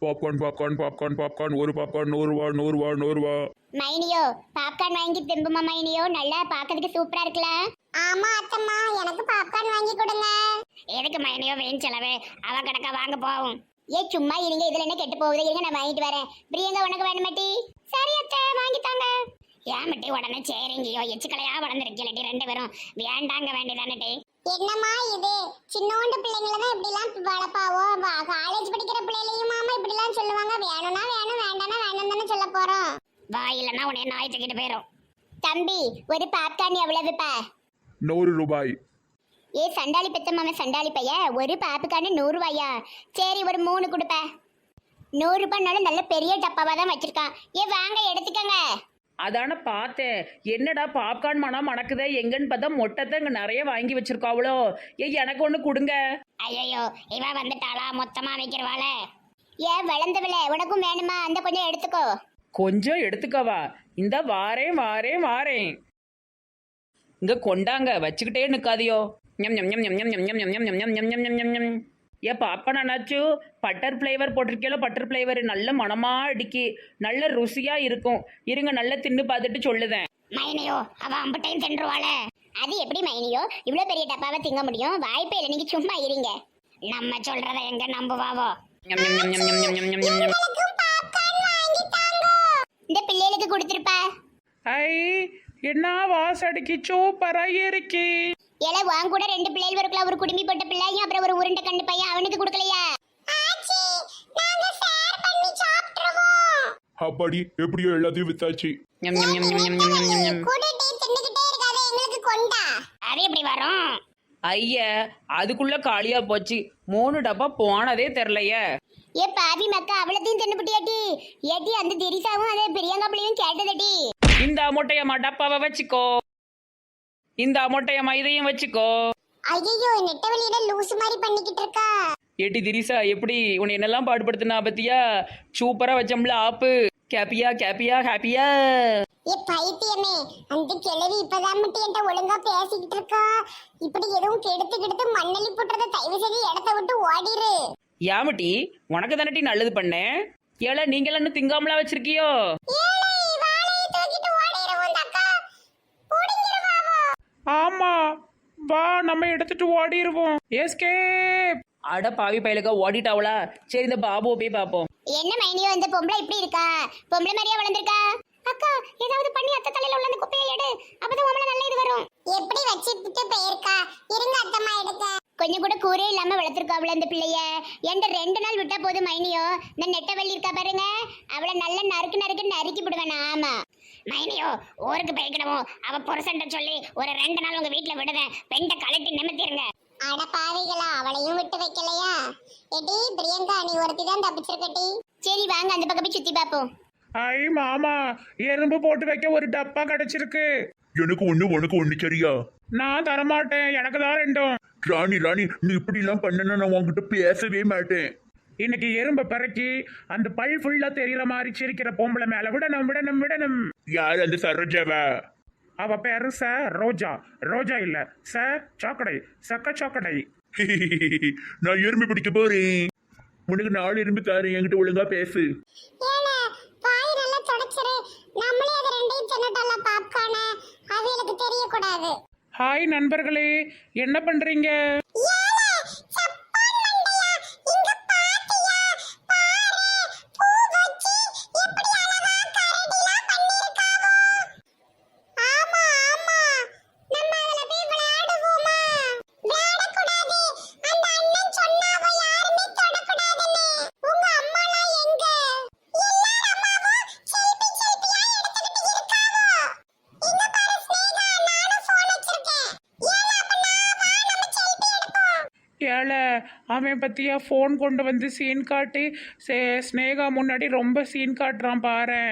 Popcorn popcorn popcorn popcorn ஒரு popcorn 100 ரூபா. மைனியோ popcorn வாங்கி திம்புமா மைனியோ, நல்லா பார்க்கிறதுக்கு சூப்பரா இருக்குல்ல. ஆமா அத்தம்மா, எனக்கு பாப்கார்ன் வாங்கி கொடுங்க. எதுக்கு மைனியோ வீண் செலவு, அவ கணக்கா வாங்க போவோம். சும்மா இருங்க, இதுல என்ன கெட்டு போகுது, இருங்க நான் வாங்கிட்டு வரேன். பிரியங்கா உனக்கு வேணுமாட்டி? சரி அத்தை வாங்கித்தாங்க. ஏமட்டி உடனே சேரிங்கயோ, எச்சுக்கலையா வளர்ந்துருக்கலட்டி ரெண்டு பேரும், வேண்டாங்க வேண்டியதானே. என்னம்மா இது, சின்னோண்டு பிள்ளைங்கள தான் இப்படி எல்லாம் வளர்ப்பாவோ, காலேஜ் படிக்கிற பிள்ளைகளையும் மாமா இப்படி எல்லாம் சொல்லுவாங்க. வேணும்னா வேணும், வேண்டாம்னா வேண்டாம் தானே சொல்ல போறோம். வா இல்லைன்னா உடனே நாய் தூக்கிட்டு போயிடும். தம்பி ஒரு பாப்கார்ன் எவ்வளவுப்பா? 100 ரூபாய். சண்டாளி பெத்தம்மா, சண்டாளி பைய, ஒரு பாப்புக்கான 100 ரூபாயா? சரி ஒரு 3 கொடுப்ப. 100 ரூபாய்னாலும் நல்ல பெரிய டப்பாவா தான் வச்சிருக்கான். வாங்க எடுத்துக்கங்க. அதான பார்த்தேன், என்னடா பாப்கார்ன் மனம் மணக்குதே, எங்கன்னு பார்த்தா மொட்டத்தை இங்கே நிறைய வாங்கி வச்சிருக்காவளோ. எனக்கு ஒன்று கொடுங்க. ஐயோ இவ வந்துட்டாளா, மொத்தமா வைக்கிறவாள. வளர்ந்தவள உனக்கும் வேணுமா? அந்த கொஞ்சம் எடுத்துக்கோ. கொஞ்சம் எடுத்துக்கவா? இந்த வாரேன் வாரேன் வாரேன். இங்க கொண்டாங்க, வச்சுக்கிட்டே நிற்காதியோ. ஞம் ஞம் ஞம் ஞம் ஞம் ஞம் ஞம் ஞம் ஞம் ஞம் ஞம் ஞம் ஞம் ஞம் ஞம். பாப்பா நானாச்சு பட்டர் ஃப்ளேவர் போட்டிருக்கேளோ, பட்டர் ஃப்ளேவர் நல்ல மனமா அடிக்கி நல்ல ருசியா இருக்கும். இருங்க நல்ல தின்னு பார்த்துட்டு சொல்லுதேன். மைனியோ அவ அம்பட்டையும் தின்றுவாள. அது எப்படி மைனியோ இவ்வளவு பெரிய டப்பாவை திங்க முடியும்? வாய்ப்பே இல்லை, நீங்க சும்மா இருங்க. நம்ம சொல்றத எங்க நம்புவாவோ. இந்த பிள்ளைகளுக்கு கொடுத்துருப்பா. ஐ என்ன வாசடிக்கு சூப்பரா இருக்கு. வாங்க கூட 2 பிள்ளைகள் வருக்குல, ஒரு குடுமி போட்ட பிள்ளையும் அப்புறம் ஒரு உருண்டை கண்டு பையன், அவனுக்கு கொடுக்கலையா? அப்படி எப்படியோ எல்லாத்தையும் வித்தாச்சு. அது எப்படி வரும்? ஐயா அதுக்குள்ள காலியா போச்சு, 3 டப்பா போனதே தெரியலையே. பாவி மக்கா, அவ்வளத்தையும் தின்னுபிட்டியாட்டி? ஏட்டி அந்த திரிசாவும் அதே பிரியங்கா பிள்ளையும் கேட்டதடி. இந்த மொட்டையம்மா டப்பாவை வச்சுக்கோ, இந்த மொட்டையம்மா இதையும் வச்சுக்கோ. ஐயோ நெட்டவெளியில லூசு மாதிரி பண்ணிக்கிட்டு இருக்கா. ஏட்டி திரிசா, எப்படி உன்னை என்னெல்லாம் பாடுபடுத்தினா பத்தியா? சூப்பரா வச்சோம்ல ஆப்பு. கேப்பியா கேப்பியா ஹாப்பியா? பைத்தியமே, அந்த கிழவி இப்பதான் மட்டும் என்கிட்ட ஒழுங்கா பேசிக்கிட்டு இருக்கா. இப்படி எதுவும் கெடுத்து மண்ணலி போட்டுறத தயவு செய்து இடத்த விட்டு ஓடிரு. யாமட்டி உனக்கு தானட்டி நல்லது பண்ணேன். ஏல நீங்க என்ன திங்காமலா வச்சிருக்கியோ? ஆமா வா, நம்ம எடுத்துட்டு ஓடிடுவோம். எஸ்கேப். அட பாவி பயலுக்கா ஓடிட்டாவளா? சரி இந்த பாபுவை போய் பாப்போம். என்ன மைனியோ இந்த பொம்பளை இப்படி இருக்கா? பொம்பளை மாதிரியா வளர்ந்திருக்கா? அக்கா ஏதாவது பண்ணி அத்தை தலையில உள்ள அந்த குப்பையை எடு, அப்பதான் உமல நல்ல இது வரும். எப்படி வச்சிட்டு போயிருக்கா? இருங்க அத்தம்மா எடுக்க. கொஞ்சம் கூட கூரே இல்லாம வளர்த்திருக்காவள இந்த பிள்ளைய. என்கிட்ட 2 நாள் விட்டா போதும் மைனியோ. இந்த நெட்டவள்ளி இருக்கா பாருங்க, அவளை நல்ல நறுக்கி விடுவேன். ஆமா மைனியோ, ஊருக்கு போய்க்கிடமோ அவ புருஷன்ட்ட சொல்லி ஒரு 2 நாள் உங்க வீட்டுல விடுதேன். பெண்ட கலட்டி நிமித்திருங்க. அட பாவிகளா, அவளையும் விட்டு வைக்கலையா? எடி பிரியங்கா, நீ ஒருத்தி தான் தப்பிச்சிருக்கட்டி. சரி வாங்க அந்த பக்கம் போய் சுத்தி பாப்போம். ஐ மாமா, எறும்பு போட்டு வைக்க ஒரு டப்பா கிடைச்சிருக்கு. எனக்கு ஒண்ணு உனக்கு ஒண்ணு சரியா? நான் தரமாட்டேன், எனக்கு தான் 2. ராணி நீ இப்படி எல்லாம் பண்ணனா நான் உன்கிட்ட பேசவே மாட்டேன். இன்னைக்கு எறும்பை பிறக்கி அந்த பல் ஃபுல்லா தெரியற மாதிரி சிரிக்கிற பொம்பளை மேல விடணும். யார் அந்த சரோஜாவா? அவ பேரு சார் ரோஜா. ரோஜா இல்ல சார் சாக்கடை, சக்க சாக்கடை. நான் எறும்பு பிடிக்க போறேன். உனக்கு 4 எறும்பு தாரேன், என்கிட்ட ஒழுங்கா பேசு. ஹாய் நண்பர்களே, என்ன பண்றீங்க? அவன் பத்தியா போன் கொண்டு வந்து சீன் காட்டி ஸ்னேகா முன்னாடி ரொம்ப சீன் காட்டுறான் பாரு.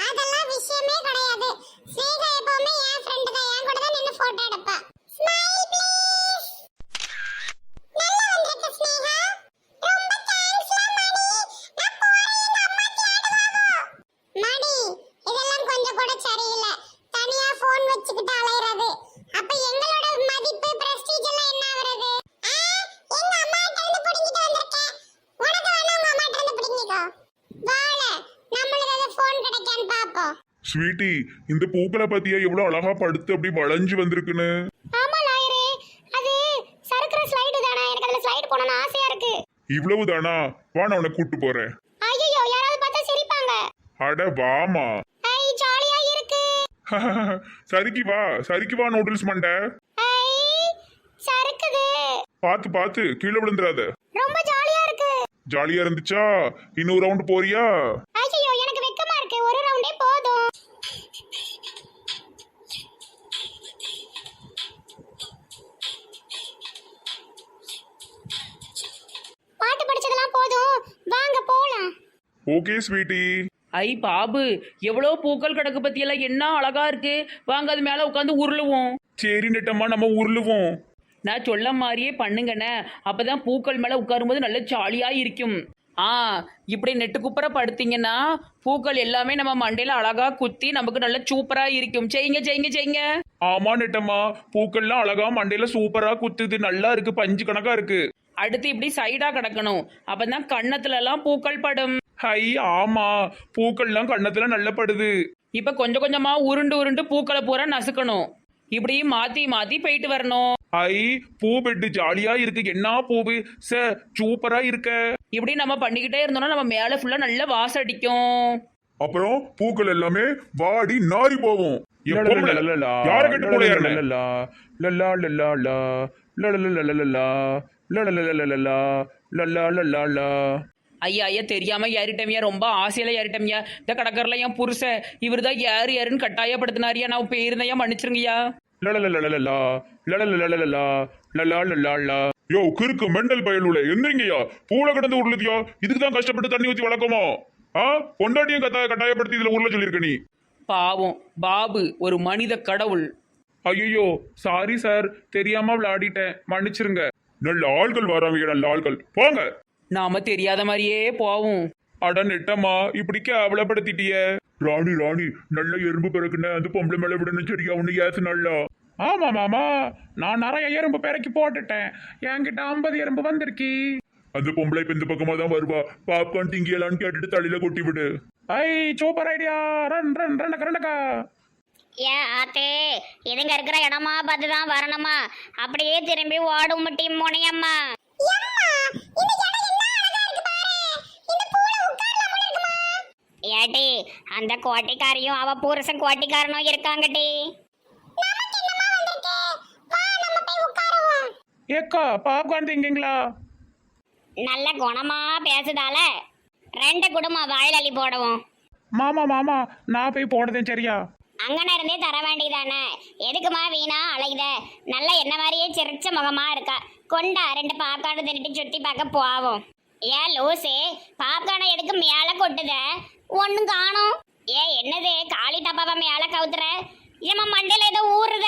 அதெல்லாம் விஷயமே கிடையாது. ஸ்னேகா எப்பவுமே என் ஃப்ரெண்ட் தான், என் கூட தான் நின்னு போட்டோ எடுப்பா. Smile please. நல்லா வந்திருக்க ஸ்னேகா. ரொம்ப தேங்க்ஸ் மணி. நான் போறேன், எங்க அம்மா தேடுவாங்க. மணி, இதெல்லாம் கொஞ்சம் கூட சரியில்லை. தனியா போன் வச்சுக்கிட்டு அலையறது. அப்ப எங்களோட மதிப்பு பிரஸ்டீஜ் எல்லாம் என்ன ஆவறது? எங்க அம்மா கிட்ட இருந்து புடிங்கிட்டு வந்திருக்கேன். உனக்கு வேணா உங்க அம்மா கிட்ட இருந்து புடிங்கிக்கோ. ஸ்வீட்டி, இந்த பூக்களை பத்தியா எவ்வளவு அழகா படுத்து அப்படி வளைஞ்சு வந்திருக்குன்னு. ஆமா லாயரே, அது சறுக்குற ஸ்லைடு தானே. எனக்கு அதுல ஸ்லைடு போடணும்னு ஆசையா இருக்கு. இவ்வளவுதானா? வா, நான் உன்னை கூட்டு போறேன். ஐயோ, யாராவது பார்த்தா சிரிப்பாங்க. அட வாமா. ஐ ஜாலியா இருக்கு. சரிக்கு வா நூடுல்ஸ் மண்டை. ஐ சறுக்குது. பாத்து பாத்து கீழே விழுந்துடாத. ரொம்ப ஜாலியா இருக்கு. ஜாலியா இருந்துச்சா? இன்னொரு ரவுண்ட் போறியா? ஐயோ, எனக்கு வெக்கமா இருக்கு. ஒரு ரவுண்டே போதும். பாட்டு படிச்சதெல்லாம் போதும், வாங்க போலாம். Okay sweetie. ஐ பாபு, எவ்வளோ பூக்கள் கிடக்கு பத்தியெல்லாம் என்ன அழகா இருக்கு. வாங்க அது மேலே உட்காந்து உருளுவோம். சரி நெட்டம்மா, நம்ம உருளுவோம். நான் சொல்ல மாதிரியே பண்ணுங்கண்ணே, அப்பதான் பூக்கள் மேலே உட்காரும்போது நல்ல ஜாலியாக இருக்கும். இப்படி நெட்டு குப்புற படுத்தீங்கன்னா பூக்கள் எல்லாமே நம்ம மண்டையில அழகா குத்தி நமக்கு நல்ல சூப்பரா இருக்கும். செய்யுங்க செய்யுங்க செய்யுங்க. ஆமா நெட்டம்மா, பூக்கள்லாம் அழகா மண்டையில சூப்பரா குத்துது. நல்லா இருக்கு, பஞ்சு கணக்கா இருக்கு. அடுத்து இப்படி சைடா கிடக்கணும், அப்பதான் கன்னத்துல எல்லாம் பூக்கள் படும். ஹை, ஆமா, பூக்கள்லாம் கண்ணத்துல நல்ல படுது. இப்ப கொஞ்சம் கொஞ்சமா உருண்டு உருண்டு பூக்களை பூரா நசுக்கணும். இப்படி மாத்தி மாத்தி போயிட்டு வரணும். ஐ, பூ பெட்டு ஜாலியா இருக்கு. என்ன பூவு சார், சூப்பரா இருக்க. இப்படி நம்ம பண்ணிக்கிட்டே இருந்தோம்னா நம்ம மேல ஃபுல்லா நல்ல வாசம் அடிக்கும். அப்புறம் பூக்கள் எல்லாமே வாடி நாரி போகும். யார கட்டு போல ஐயா ஐயா, தெரியாம ஏறிட்டமியா, ரொம்ப ஆசையில ஏறிட்டமியா. இந்த கடற்கரில் என் புருஷன் இவர் தான் ஏறுன்னு கட்டாயப்படுத்தினாரியா. நான் போயிருந்தையா, மன்னிச்சிருங்கய்யா. யோ கிறுக்கு மெண்டல் பயலுல எந்திரிங்கய்யா. பூல கிடந்து உருளுதியா? இதுக்குதான் கஷ்டப்பட்டு தண்ணி ஊத்தி வளர்க்குமோ? பொண்டாட்டியும் கட்டாயப்படுத்தி இதுல உருள சொல்லியிருக்க நீ. பாவம் பாபு ஒரு மனித கடவுள். ஐயோ சாரி சார், தெரியாம விளையாடிட்டேன், மன்னிச்சிருங்க. நல்ல ஆள்கள் வராங்க, நல்ல ஆள்கள். போங்க. நாம தெரியாத மாதிரியே போவோம். அட நெட்டம்மா, இப்படி கேவலப்படுத்திட்டிய. ராணி ராணி, நல்ல எறும்பு பிறக்குன்னு அந்த பொம்பளை மேல விடணும். சரியா? உன்னை ஏசு நல்லா. ஆமா மாமா, நான் நிறைய எறும்பு பிறக்கி போட்டுட்டேன். என்கிட்ட 50 எறும்பு வந்திருக்கி. அந்த பொம்பளை இப்ப இந்த பக்கமா தான் வருவா. பாப்கார்ன் திங்கியலான்னு கேட்டுட்டு தலையில கொட்டி விடு. ஐ சூப்பர் ஐடியா. ரன் ரன் ரண்டக்கா. ஏன் ஆத்தே, இதுங்க இருக்கிற இடமா பார்த்துதான் வரணுமா? அப்படியே திரும்பி ஓடும் முட்டி முனையம்மா. ஏட்டி, அந்த கோட்டைக்காரியும் அவ புருஷன் கோட்டைக்காரனும் இருக்காங்கட்டி. ஏக்கா, பாப்கார்ன் திங்கிங்களா? நல்ல குணமா பேசுதால 2 குடும்பம் வாயில் அள்ளி போடுவோம். மாமா மாமா, நான் போய் போடுதேன். சரியா? அங்கன இருந்தே தர வேண்டியதானே. எதுக்குமா வீணா அலையுத? நல்ல என்ன மாதிரியே சிரிச்ச முகமா இருக்கா. கொண்டா 2 பாப்கார்ன் தின்னுட்டு சுத்தி பார்க்க போவோம். ஏன் லூசே, பாப்கார்னை எதுக்கு மேல கொட்டுத? ஒண்ணும் காணும். என்னது காளி டப்பாவை மேல கவுத்துற? ஏமா மண்டையில ஏதோ ஊறுத?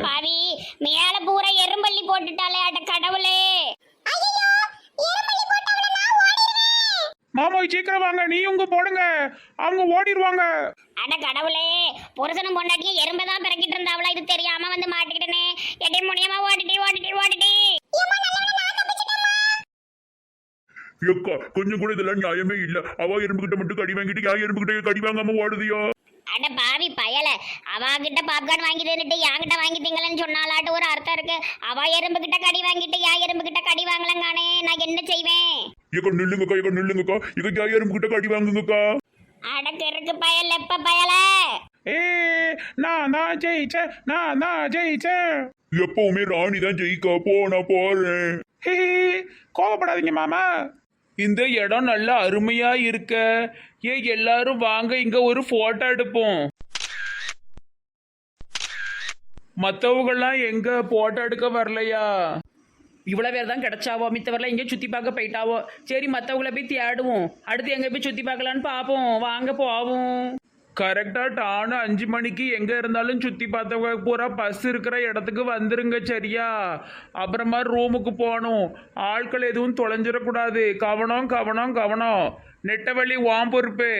பாவி, மேல பூரா எறும்பள்ளி போட்டுட்டாலே. அட கடவுளே. மாமா சீக்கிரம் வாங்க, நீ உங்க போடுங்க, அவங்க ஓடிடுவாங்க. அட கடவுளே, புருஷனும் பொண்டாட்டியும் எறும்பதான் பிறக்கிட்டு இருந்தாவளா? இது தெரியாம வந்து மாட்டிக்கிட்டனே. எட்டி முடியாம ஓடிட்டி ஓடிட்டி ஓடிட்டி. ஏக்கா, கொஞ்சம் கூட இதெல்லாம் நியாயமே இல்ல. அவ எறும்புகிட்ட மட்டும் கடி வாங்கிட்டு யா எறும்புகிட்ட கடி வாங்காம ஓடுதியோ? அட பாவி பயல, அவகிட்ட பாப்கார்ன் வாங்கி தின்னுட்டு என்கிட்ட வாங்கி திங்கலன்னு சொன்னாலாட்டு ஒரு அர்த்தம் இருக்கு. அவ எறும்பு கிட்ட கடி வாங்கிட்டு யா எறும்பு கிட்ட கடி வாங்கலங்கானே. நான் என்ன செய்வேன்? ஏக்கா நில்லுங்கக்கா, ஏக்கா நில்லுங்கக்கா. இங்க யா எறும்புகிட்ட கடி வாங்குங்கக்கா. அடக்கு இருக்கு பயல், எப்ப பயல? நான் ஜெயிச்சேன். எப்பவுமே ராணி தான் ஜெயிக்கா. போ, நான் போறேன். கோவப்படாதீங்க மாமா. இந்த இடம் நல்ல அருமையா இருக்க. எல்லாரும் வாங்க, இங்க ஒரு போட்டோ எடுப்போம். மத்தவங்கெல்லாம் எங்க போட்டோ எடுக்க வரலையா? இவ்வளோ பேர் தான் கிடைச்சாவோ, மித்தவரெல்லாம் எங்கேயும் சுற்றி பார்க்க போயிட்டாவோ. சரி, மற்றவங்கள போய் தேடுவோம். அடுத்து எங்கே போய் சுற்றி பார்க்கலான்னு பார்ப்போம். வாங்க போவோம். கரெக்டா டானு 5 மணிக்கு எங்க இருந்தாலும் சுத்தி பார்த்தவங்க பூரா பஸ் இருக்கிற இடத்துக்கு வந்துருங்க. சரியா? அப்புறமா ரூமுக்கு போகணும். ஆட்கள் எதுவும் தொலைஞ்சிடக்கூடாது. கவனம் கவனம் கவனம். நெட்டவழி வாம் பொறுப்பு.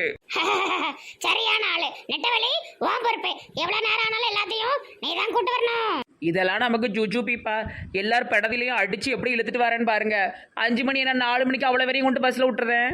சரியான ஆளு. நெட்டவழி வாம் பொறுப்பு. எவ்வளவு நேரம் ஆனாலும் எல்லாத்தையும் நீ தான் கூட்டு வரணும். இதெல்லாம் நமக்கு ஜூஜூபிப்பா. எல்லாரும் படத்துலையும் அடிச்சு எப்படி இழுத்துட்டு வரேன்னு பாருங்க. 5 மணி, நான் 4 மணிக்கு அவ்வளோ வரையும் கொண்டு பஸ்ல விட்டுறேன்.